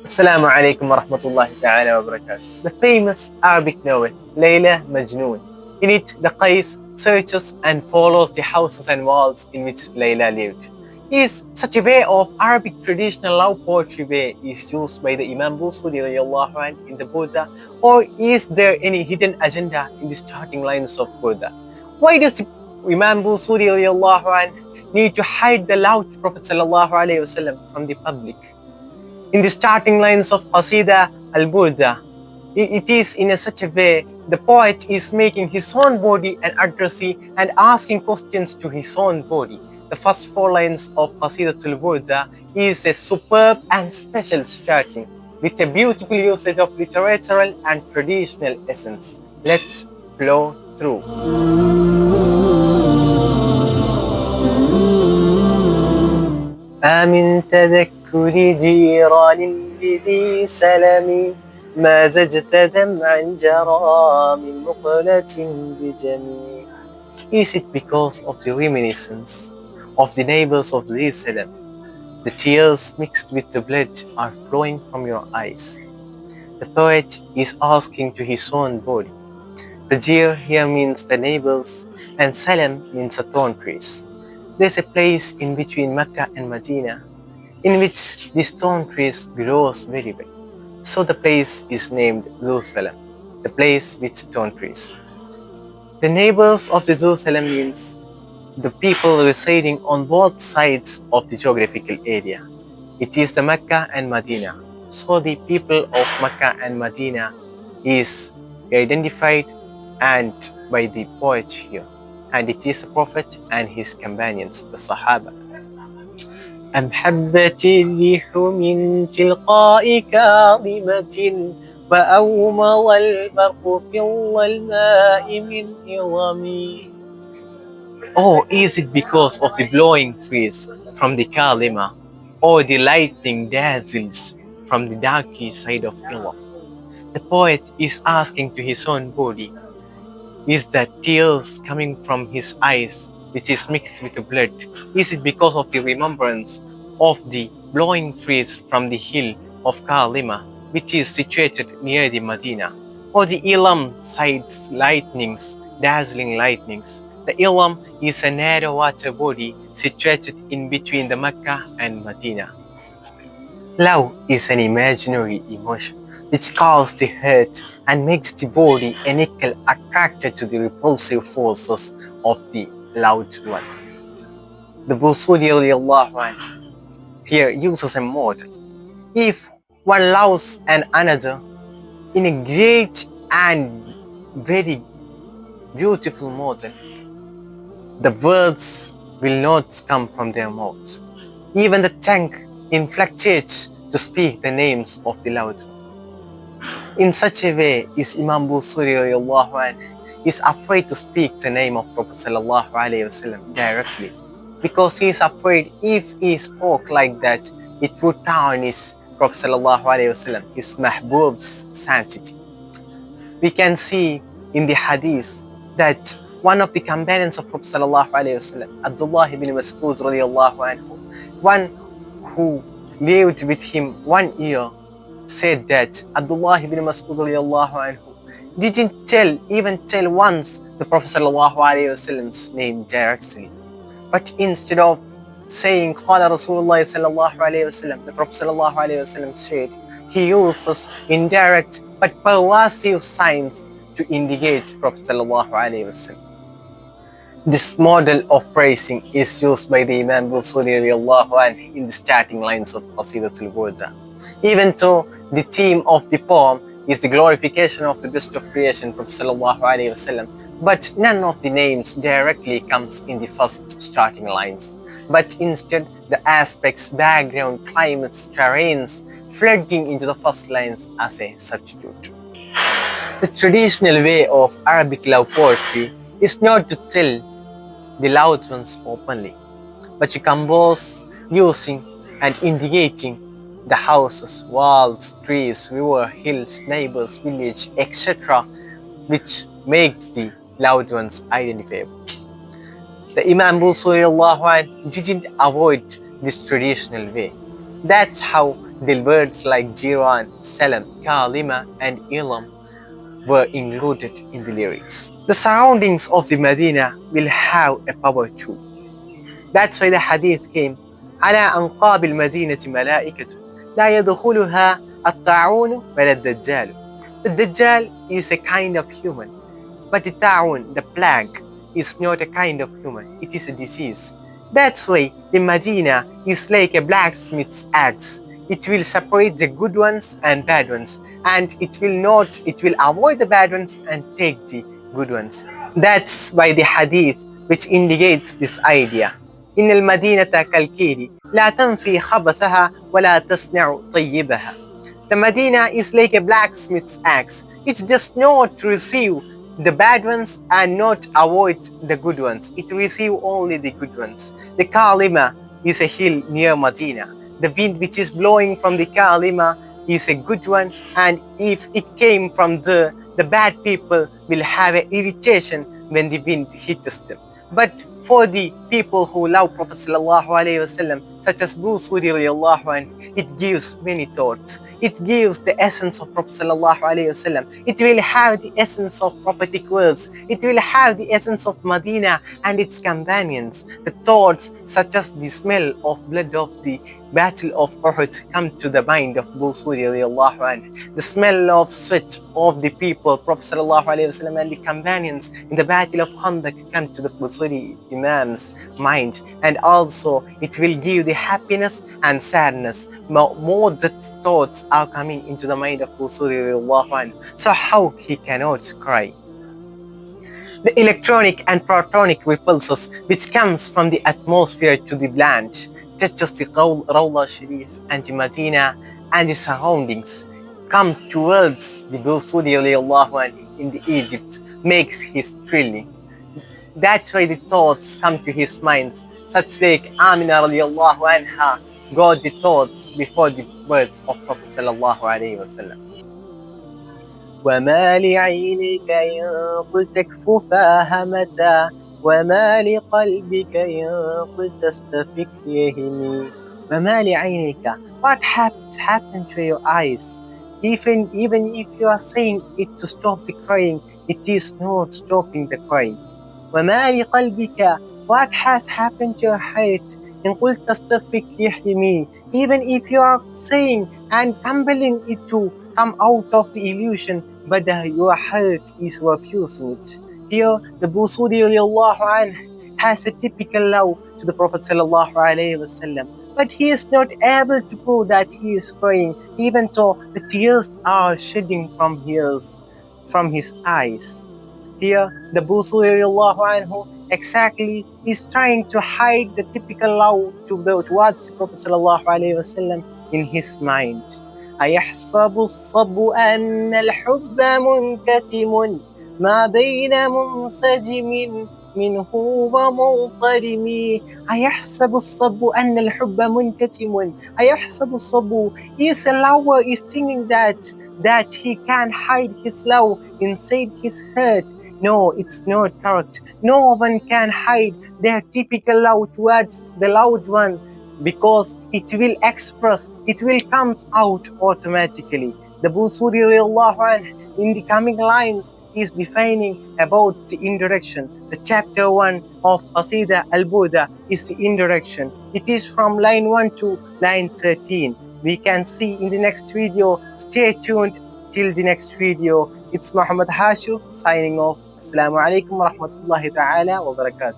Assalamu alaikum wa rahmatullahi ta'ala wa barakatuh. The famous Arabic novel, Layla Majnoon. In it, the Qais searches and follows the houses and walls in which Layla lived. Is such a way of Arabic traditional love poetry way is used by the Imam Busiri in the Buddha, or is there any hidden agenda in the starting lines of Buddha? Why does the Imam Busiri need to hide the love to Prophet from the public? In the starting lines of Qaseedathul Burdha, it is in such a way the poet is making his own body an addressee and asking questions to his own body. The first four lines of Qaseedathul Burdha is a superb and special starting with a beautiful usage of literatural and traditional essence. Let's flow through. آمن تذكر جيران بذي سلم ما زجت دمعا جرى من مقلة بجميل. Is it because of the reminiscence of the neighbors of this Salam? The tears mixed with the blood are flowing from your eyes. The poet is asking to his own body. The Jir here means the neighbors and Salam means the thorn trees. There's a place in between Mecca and Madinah in which these thorn trees grows very well. So the place is named 𝗘𝗣𝟬𝟮, the place with thorn trees. The neighbors of the 𝗘𝗣𝟬 means the people residing on both sides of the geographical area. It is the Mecca and Madinah. So the people of Mecca and Madinah is identified and by the poet here. And it is the Prophet and his companions, the Sahaba. أم حبت الريح من تلقاء كاظمة وأومض البرق في الظلماء من إرم. Or is it because of the blowing breeze from the Kalima, or the lightning dazzles from the darky side of Ilam? The poet is asking to his own body, is that tears coming from his eyes which is mixed with the blood? Is it because of the remembrance of the blowing breeze from the hill of Kalima, which is situated near the Madinah? Or the Ilam sides lightnings, dazzling lightnings? The Ilam is a narrow water body situated in between the Mecca and Madinah. Love is an imaginary emotion which calls the heart and makes the body and equal attracted to the repulsive forces of the loved one. The Busiri here uses a model. If one loves another in a great and very beautiful model, the words will not come from their mouths. Even the tongue infatuates to speak the names of the loved one. In such a way is Imam Busiri is afraid to speak the name of Prophet directly, because he is afraid if he spoke like that, it would tarnish Prophet his Mahbub's sanctity. We can see in the hadith that one of the companions of Prophet Abdullah ibn Mas'ud one who lived with him 1 year, said that Abdullah ibn Mas'ud didn't tell once the Prophet ﷺ's name directly, but instead of saying Qala Rasulullah sallallahu alayhi wasallam, the Prophet ﷺ said, he uses indirect but pervasive signs to indicate Prophet ﷺ. This model of praising is used by the Imam Busiri in the starting lines of Qaseedathul Burdha. Even though the theme of the poem is the glorification of the best of creation, Prophet ﷺ, but none of the names directly comes in the first starting lines, but instead the aspects, background, climates, terrains flooding into the first lines as a substitute. The traditional way of Arabic love poetry is not to tell the loved ones openly, but to compose using and indicating the houses, walls, trees, river, hills, neighbors, village, etc., which makes the loved ones identifiable. The Imam Busiri didn't avoid this traditional way. That's how The words like Jiran, Salam, Kalima, and Ilam were included in the lyrics. The surroundings of the Medina will have a power too. That's why the hadith came, على أنقاب المدينة ملائكة لا يدخلها الطاعون ولا الدجال. The Dajjal is a kind of human, but the ta'un, the plague, is not a kind of human, it is a disease. That's why the Medina is like a blacksmith's axe. It will separate the good ones and bad ones, and it will avoid the bad ones and take the good ones. That's why the hadith which indicates this idea. إن المدينة كالكيل لا تنفي خبثها ولا تصنع طيبها. The Medina is like a blacksmith's axe. It does not receive the bad ones and not avoid the good ones. It receives only the good ones. The Kalima is a hill near Medina. The wind which is blowing from the Kalima is a good one, and if it came from the bad people will have an irritation when the wind hits them. But for the people who love Prophet ﷺ, such as Busiri, it gives many thoughts. It gives the essence of Prophet ﷺ. It will have the essence of prophetic words. It will have the essence of Medina and its companions. The thoughts such as the smell of blood of the Battle of Uhud come to the mind of Busiri. The smell of sweat of the people, Prophet ﷺ, and the companions in the Battle of Khandaq come to the Busiri Imam's mind, and also it will give the happiness and sadness. More that thoughts are coming into the mind of Busiri. So how he cannot cry? The electronic and protonic repulses which comes from the atmosphere to the plant touches the Rawla Sharif and the Medina and the surroundings, come towards the Busiri in the Egypt, makes his thrilling. That's why the thoughts come to his mind, such like Amina radiallahu anha got the thoughts before the words of Prophet sallallahu alayhi wa sallam. وما لعينك إن قلت كفوفاها متى وما لقلبك إن قلت استفك يهمي. وما لعينك, what has happened to your eyes? Even if you are saying it to stop the crying, it is not stopping the crying. وما لقلبك, what has happened to your heart? إن قلت استفك يهمي, even if you are saying and compelling it to come out of the illusion, but your heart is refusing it. Here, the Busiri has a typical love to the Prophet ﷺ, but he is not able to prove that he is crying, even though the tears are shedding from his eyes. Here, the Busiri exactly is trying to hide the typical love towards the Prophet ﷺ in his mind. أيحسب الصب أن الحب منكتم ما بين منسجم منه ومضطرم. أيحسب الصب أن الحب منكتم. أيحسب الصب, is a lover is thinking that he can hide his love inside his heart. No, it's not correct. No one can hide their typical love towards the loved one, because it will express, it will come out automatically. The Busiri in the coming lines is defining about the introduction. The chapter 1 of Qaseedathul Burdha is the introduction. It is from line 1 to line 13. We can see in the next video. Stay tuned till the next video. It's Muhammed Hashir signing off. Assalamu alaikum wa rahmatullahi ta'ala wa barakatuh.